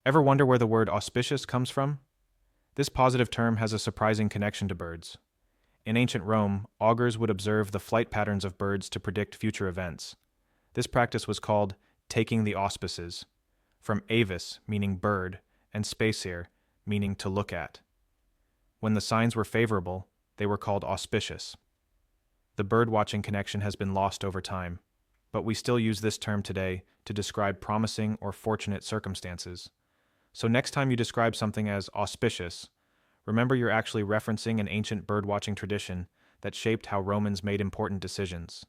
Ever wonder where the word auspicious comes from? This positive term has a surprising connection to birds. In ancient Rome, augurs would observe the flight patterns of birds to predict future events. This practice was called taking the auspices, from avis, meaning bird, and spacere, meaning to look at. When the signs were favorable, they were called auspicious. The bird-watching connection has been lost over time, but we still use this term today to describe promising or fortunate circumstances. So next time you describe something as auspicious, remember you're actually referencing an ancient bird-watching tradition that shaped how Romans made important decisions.